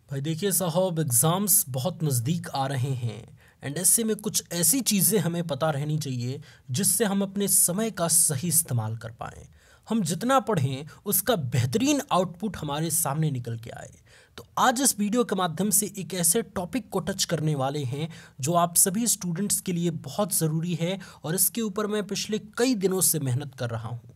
भाई देखिए साहब, एग्ज़ाम्स बहुत नज़दीक आ रहे हैं एंड ऐसे में कुछ ऐसी चीज़ें हमें पता रहनी चाहिए जिससे हम अपने समय का सही इस्तेमाल कर पाएँ। हम जितना पढ़ें उसका बेहतरीन आउटपुट हमारे सामने निकल के आए। तो आज इस वीडियो के माध्यम से एक ऐसे टॉपिक को टच करने वाले हैं जो आप सभी स्टूडेंट्स के लिए बहुत ज़रूरी है और इसके ऊपर मैं पिछले कई दिनों से मेहनत कर रहा हूँ।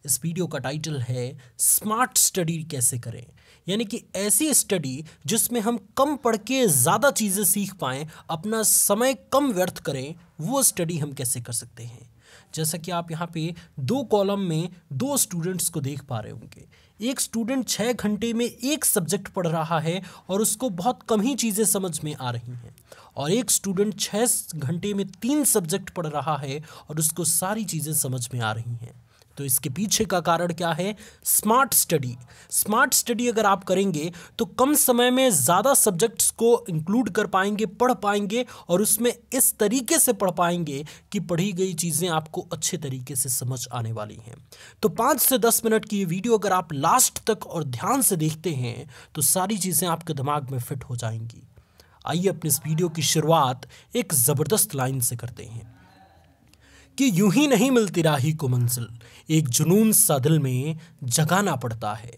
इस वीडियो का टाइटल है स्मार्ट स्टडी कैसे करें, यानी कि ऐसी स्टडी जिसमें हम कम पढ़ के ज़्यादा चीज़ें सीख पाएँ, अपना समय कम व्यर्थ करें, वो स्टडी हम कैसे कर सकते हैं। जैसा कि आप यहाँ पे दो कॉलम में दो स्टूडेंट्स को देख पा रहे होंगे। एक स्टूडेंट 6 घंटे में एक सब्जेक्ट पढ़ रहा है और उसको बहुत कम ही चीज़ें समझ में आ रही हैं, और एक स्टूडेंट 6 घंटे में 3 सब्जेक्ट पढ़ रहा है और उसको सारी चीज़ें समझ में आ रही हैं। तो इसके पीछे का कारण क्या है? Smart study. स्मार्ट स्टडी अगर आप करेंगे तो कम समय में ज़्यादा सब्जेक्ट्स को इंक्लूड कर पाएंगे, पढ़ पाएंगे और उसमें इस तरीके से पढ़ पाएंगे कि पढ़ी गई चीज़ें आपको अच्छे तरीके से समझ आने वाली हैं। तो 5 से 10 मिनट की ये वीडियो अगर आप लास्ट तक और ध्यान से देखते हैं तो सारी चीज़ें आपके दिमाग में फिट हो जाएंगी। आइए अपने इस वीडियो की शुरुआत एक ज़बरदस्त लाइन से करते हैं कि यूं ही नहीं मिलती राही को मंजिल, एक जुनून सा दिल में जगाना पड़ता है।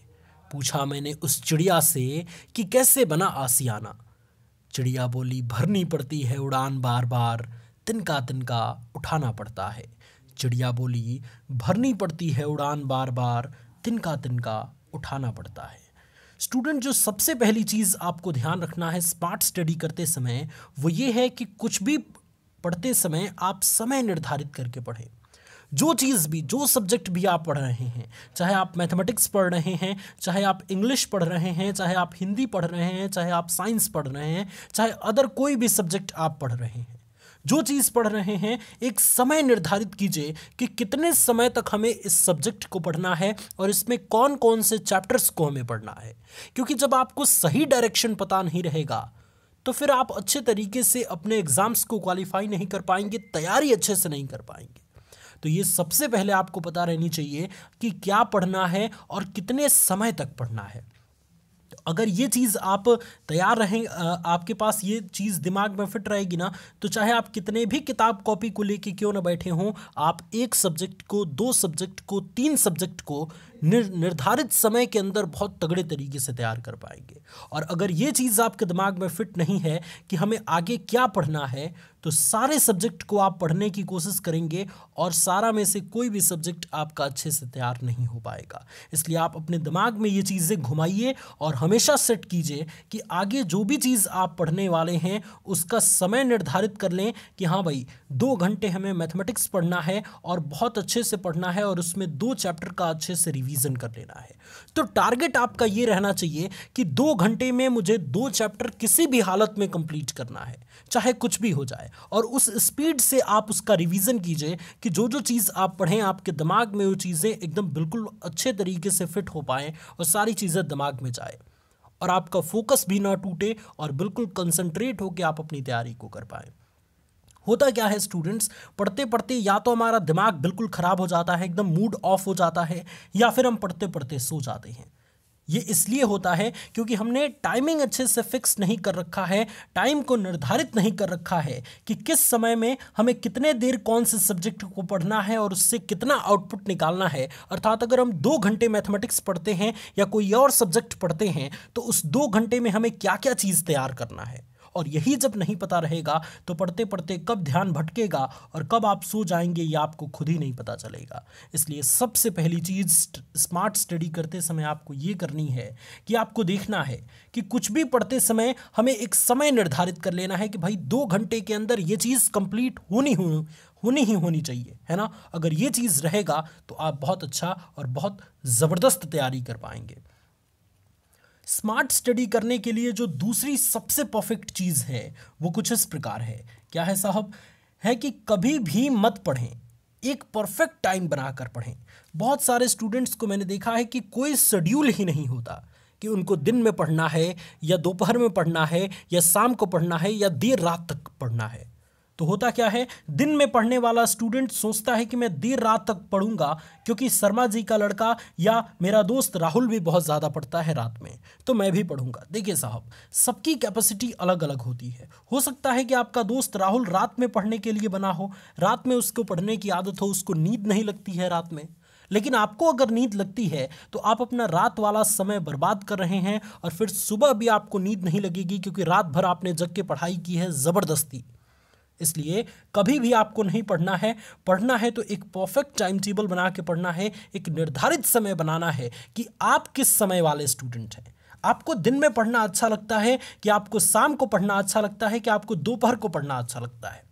पूछा मैंने उस चिड़िया से कि कैसे बना आसियाना। चिड़िया बोली भरनी पड़ती है उड़ान बार बार, तिनका तिनका उठाना पड़ता है। चिड़िया बोली भरनी पड़ती है उड़ान बार बार, तिनका तिनका उठाना पड़ता है। स्टूडेंट, जो सबसे पहली चीज़ आपको ध्यान रखना है स्मार्ट स्टडी करते समय वो ये है कि कुछ भी पढ़ते समय आप समय निर्धारित करके पढ़ें। जो चीज़ भी, जो सब्जेक्ट भी आप पढ़ रहे हैं, चाहे आप मैथमेटिक्स पढ़ रहे हैं, चाहे आप इंग्लिश पढ़ रहे हैं, चाहे आप हिंदी पढ़ रहे हैं, चाहे आप साइंस पढ़ रहे हैं, चाहे अदर कोई भी सब्जेक्ट आप पढ़ रहे हैं, जो चीज़ पढ़ रहे हैं एक समय निर्धारित कीजिए कि कितने समय तक हमें इस सब्जेक्ट को पढ़ना है और इसमें कौन कौन से चैप्टर्स को हमें पढ़ना है। क्योंकि जब आपको सही डायरेक्शन पता नहीं रहेगा तो फिर आप अच्छे तरीके से अपने एग्ज़ाम्स को क्वालिफाई नहीं कर पाएंगे, तैयारी अच्छे से नहीं कर पाएंगे। तो ये सबसे पहले आपको पता रहनी चाहिए कि क्या पढ़ना है और कितने समय तक पढ़ना है। तो अगर ये चीज़ आप तैयार रहें, आपके पास ये चीज़ दिमाग में फिट रहेगी ना, तो चाहे आप कितने भी किताब कॉपी को लेके क्यों ना बैठे हों, आप एक सब्जेक्ट को, 2 सब्जेक्ट को, 3 सब्जेक्ट को निर्धारित समय के अंदर बहुत तगड़े तरीके से तैयार कर पाएंगे। और अगर ये चीज़ आपके दिमाग में फिट नहीं है कि हमें आगे क्या पढ़ना है, तो सारे सब्जेक्ट को आप पढ़ने की कोशिश करेंगे और सारा में से कोई भी सब्जेक्ट आपका अच्छे से तैयार नहीं हो पाएगा। इसलिए आप अपने दिमाग में ये चीज़ें घुमाइए और हमेशा सेट कीजिए कि आगे जो भी चीज़ आप पढ़ने वाले हैं उसका समय निर्धारित कर लें कि हाँ भाई 2 घंटे हमें मैथमेटिक्स पढ़ना है और बहुत अच्छे से पढ़ना है और उसमें 2 चैप्टर का अच्छे से रिवीजन कर लेना है। तो टारगेट आपका ये रहना चाहिए कि 2 घंटे में मुझे 2 चैप्टर किसी भी हालत में कंप्लीट करना है, चाहे कुछ भी हो जाए, और उस स्पीड से आप उसका रिवीजन कीजिए कि जो जो चीज़ आप पढ़ें आपके दिमाग में वो चीज़ें एकदम बिल्कुल अच्छे तरीके से फिट हो पाएँ और सारी चीज़ें दिमाग में जाए और आपका फोकस भी ना टूटे और बिल्कुल कंसंट्रेट होकर आप अपनी तैयारी को कर पाएँ। होता क्या है स्टूडेंट्स, पढ़ते पढ़ते या तो हमारा दिमाग बिल्कुल ख़राब हो जाता है, एकदम मूड ऑफ हो जाता है, या फिर हम पढ़ते पढ़ते सो जाते हैं। ये इसलिए होता है क्योंकि हमने टाइमिंग अच्छे से फिक्स नहीं कर रखा है, टाइम को निर्धारित नहीं कर रखा है कि किस समय में हमें कितने देर कौन से सब्जेक्ट को पढ़ना है और उससे कितना आउटपुट निकालना है। अर्थात अगर हम 2 घंटे मैथमेटिक्स पढ़ते हैं या कोई और सब्जेक्ट पढ़ते हैं तो उस 2 घंटे में हमें क्या क्या चीज़ तैयार करना है, और यही जब नहीं पता रहेगा तो पढ़ते पढ़ते कब ध्यान भटकेगा और कब आप सो जाएंगे ये आपको खुद ही नहीं पता चलेगा। इसलिए सबसे पहली चीज़ स्मार्ट स्टडी करते समय आपको ये करनी है कि आपको देखना है कि कुछ भी पढ़ते समय हमें एक समय निर्धारित कर लेना है कि भाई 2 घंटे के अंदर ये चीज़ कंप्लीट होनी चाहिए, है ना। अगर ये चीज़ रहेगा तो आप बहुत अच्छा और बहुत ज़बरदस्त तैयारी कर पाएंगे। स्मार्ट स्टडी करने के लिए जो दूसरी सबसे परफेक्ट चीज़ है वो कुछ इस प्रकार है। क्या है साहब? है कि कभी भी मत पढ़ें, एक परफेक्ट टाइम बनाकर पढ़ें। बहुत सारे स्टूडेंट्स को मैंने देखा है कि कोई शेड्यूल ही नहीं होता कि उनको दिन में पढ़ना है या दोपहर में पढ़ना है या शाम को पढ़ना है या देर रात तक पढ़ना है। तो होता क्या है, दिन में पढ़ने वाला स्टूडेंट सोचता है कि मैं देर रात तक पढ़ूंगा क्योंकि शर्मा जी का लड़का या मेरा दोस्त राहुल भी बहुत ज़्यादा पढ़ता है रात में, तो मैं भी पढ़ूंगा। देखिए साहब, सबकी कैपेसिटी अलग अलग होती है। हो सकता है कि आपका दोस्त राहुल रात में पढ़ने के लिए बना हो, रात में उसको पढ़ने की आदत हो, उसको नींद नहीं लगती है रात में। लेकिन आपको अगर नींद लगती है तो आप अपना रात वाला समय बर्बाद कर रहे हैं और फिर सुबह भी आपको नींद नहीं लगेगी क्योंकि रात भर आपने जग के पढ़ाई की है ज़बरदस्ती। इसलिए कभी भी आपको नहीं पढ़ना है तो एक परफेक्ट टाइम टेबल बना के पढ़ना है, एक निर्धारित समय बनाना है कि आप किस समय वाले स्टूडेंट हैं। आपको दिन में पढ़ना अच्छा लगता है कि आपको शाम को पढ़ना अच्छा लगता है कि आपको दोपहर को पढ़ना अच्छा लगता है।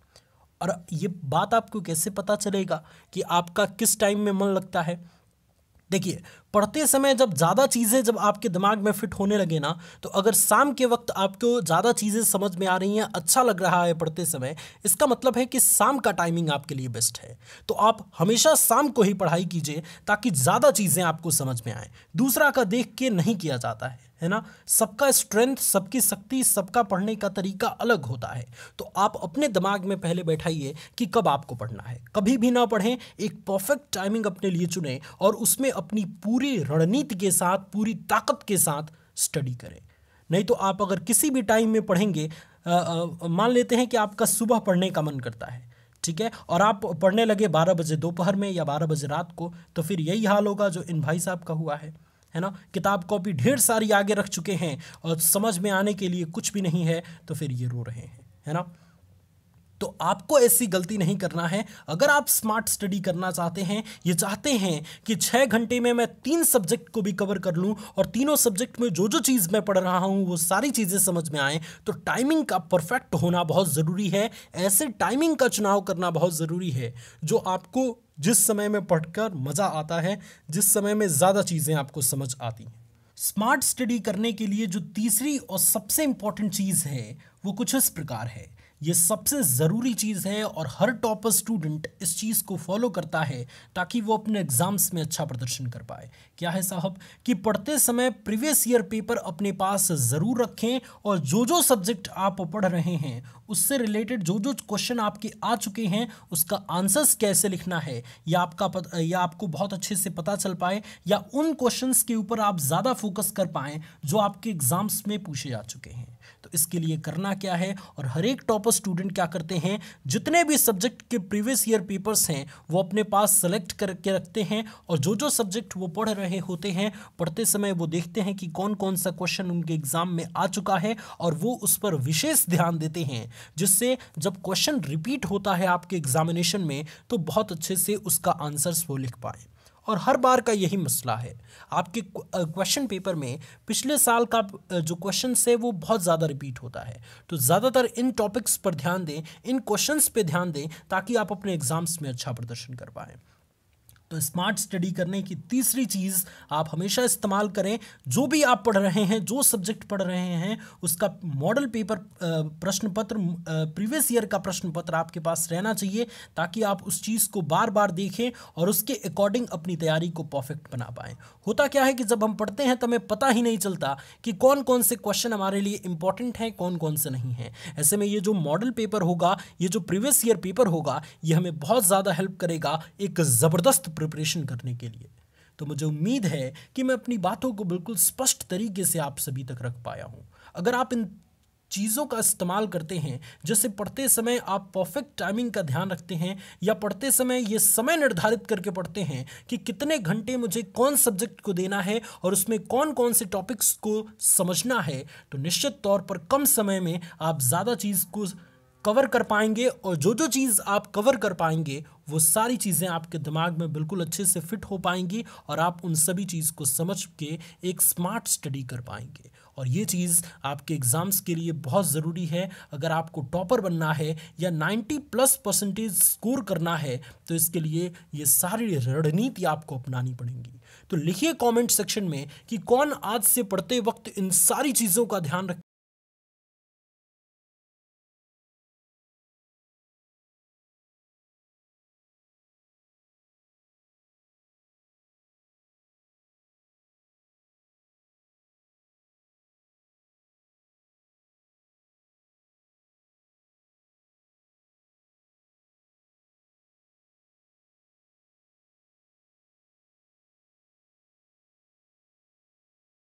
और ये बात आपको कैसे पता चलेगा कि आपका किस टाइम में मन लगता है? देखिए, पढ़ते समय जब ज़्यादा चीज़ें जब आपके दिमाग में फिट होने लगे ना, तो अगर शाम के वक्त आपको ज़्यादा चीज़ें समझ में आ रही हैं, अच्छा लग रहा है पढ़ते समय, इसका मतलब है कि शाम का टाइमिंग आपके लिए बेस्ट है। तो आप हमेशा शाम को ही पढ़ाई कीजिए ताकि ज़्यादा चीज़ें आपको समझ में आएँ। दूसरा का देख के नहीं किया जाता है ना। सबका स्ट्रेंथ, सबकी शक्ति, सबका पढ़ने का तरीका अलग होता है। तो आप अपने दिमाग में पहले बैठाइए कि कब आपको पढ़ना है। कभी भी ना पढ़ें, एक परफेक्ट टाइमिंग अपने लिए चुनें और उसमें अपनी पूरी रणनीति के साथ, पूरी ताकत के साथ स्टडी करें। नहीं तो आप अगर किसी भी टाइम में पढ़ेंगे, मान लेते हैं कि आपका सुबह पढ़ने का मन करता है, ठीक है, और आप पढ़ने लगे 12 बजे दोपहर में या 12 बजे रात को, तो फिर यही हाल होगा जो इन भाई साहब का हुआ है ना। किताब कॉपी ढेर सारी आगे रख चुके हैं और समझ में आने के लिए कुछ भी नहीं है, तो फिर ये रो रहे हैं, है ना। तो आपको ऐसी गलती नहीं करना है। अगर आप स्मार्ट स्टडी करना चाहते हैं, ये चाहते हैं कि 6 घंटे में मैं 3 सब्जेक्ट को भी कवर कर लूं और तीनों सब्जेक्ट में जो जो चीज़ मैं पढ़ रहा हूं वो सारी चीज़ें समझ में आए, तो टाइमिंग का परफेक्ट होना बहुत ज़रूरी है। ऐसे टाइमिंग का चुनाव करना बहुत ज़रूरी है जो आपको जिस समय में पढ़कर मज़ा आता है, जिस समय में ज़्यादा चीज़ें आपको समझ आती हैं। स्मार्ट स्टडी करने के लिए जो तीसरी और सबसे इम्पॉर्टेंट चीज़ है वो कुछ इस प्रकार है। ये सबसे ज़रूरी चीज़ है और हर टॉपर स्टूडेंट इस चीज़ को फॉलो करता है ताकि वो अपने एग्ज़ाम्स में अच्छा प्रदर्शन कर पाए। क्या है साहब, कि पढ़ते समय प्रीवियस ईयर पेपर अपने पास ज़रूर रखें और जो जो सब्जेक्ट आप पढ़ रहे हैं उससे रिलेटेड जो जो क्वेश्चन आपके आ चुके हैं उसका आंसर्स कैसे लिखना है या आपको बहुत अच्छे से पता चल पाए, या उन क्वेश्चंस के ऊपर आप ज़्यादा फोकस कर पाएँ जो आपके एग्ज़ाम्स में पूछे जा चुके हैं। तो इसके लिए करना क्या है, और हर एक टॉपर स्टूडेंट क्या करते हैं, जितने भी सब्जेक्ट के प्रीवियस ईयर पेपर्स हैं वो अपने पास सेलेक्ट करके रखते हैं और जो जो सब्जेक्ट वो पढ़ रहे होते हैं, पढ़ते समय वो देखते हैं कि कौन कौन सा क्वेश्चन उनके एग्जाम में आ चुका है और वो उस पर विशेष ध्यान देते हैं, जिससे जब क्वेश्चन रिपीट होता है आपके एग्जामिनेशन में तो बहुत अच्छे से उसका आंसर्स वो लिख पाए। और हर बार का यही मसला है, आपके क्वेश्चन पेपर में पिछले साल का जो क्वेश्चंस है वो बहुत ज़्यादा रिपीट होता है। तो ज़्यादातर इन टॉपिक्स पर ध्यान दें, इन क्वेश्चंस पे ध्यान दें ताकि आप अपने एग्ज़ाम्स में अच्छा प्रदर्शन कर पाएँ। तो स्मार्ट स्टडी करने की तीसरी चीज़ आप हमेशा इस्तेमाल करें, जो भी आप पढ़ रहे हैं, जो सब्जेक्ट पढ़ रहे हैं उसका मॉडल पेपर प्रश्न पत्र, प्रीवियस ईयर का प्रश्न पत्र आपके पास रहना चाहिए ताकि आप उस चीज़ को बार बार देखें और उसके अकॉर्डिंग अपनी तैयारी को परफेक्ट बना पाएँ। होता क्या है कि जब हम पढ़ते हैं तो हमें पता ही नहीं चलता कि कौन कौन से क्वेश्चन हमारे लिए इंपॉर्टेंट हैं, कौन कौन से नहीं हैं। ऐसे में ये जो मॉडल पेपर होगा, ये जो प्रीवियस ईयर पेपर होगा, ये हमें बहुत ज़्यादा हेल्प करेगा एक ज़बरदस्त प्रिपरेशन करने के लिए। तो मुझे उम्मीद है कि मैं अपनी बातों को बिल्कुल स्पष्ट तरीके से आप सभी तक रख पाया हूँ। अगर आप इन चीज़ों का इस्तेमाल करते हैं, जैसे पढ़ते समय आप परफेक्ट टाइमिंग का ध्यान रखते हैं या पढ़ते समय ये समय निर्धारित करके पढ़ते हैं कि कितने घंटे मुझे कौन सब्जेक्ट को देना है और उसमें कौन कौन से टॉपिक्स को समझना है, तो निश्चित तौर पर कम समय में आप ज़्यादा चीज़ को कवर कर पाएंगे और जो जो चीज़ आप कवर कर पाएंगे वो सारी चीज़ें आपके दिमाग में बिल्कुल अच्छे से फिट हो पाएंगी और आप उन सभी चीज़ को समझ के एक स्मार्ट स्टडी कर पाएंगे। और ये चीज़ आपके एग्ज़ाम्स के लिए बहुत ज़रूरी है। अगर आपको टॉपर बनना है या 90+ % स्कोर करना है तो इसके लिए ये सारी रणनीति आपको अपनानी पड़ेंगी। तो लिखिए कमेंट सेक्शन में कि कौन आज से पढ़ते वक्त इन सारी चीज़ों का ध्यान रख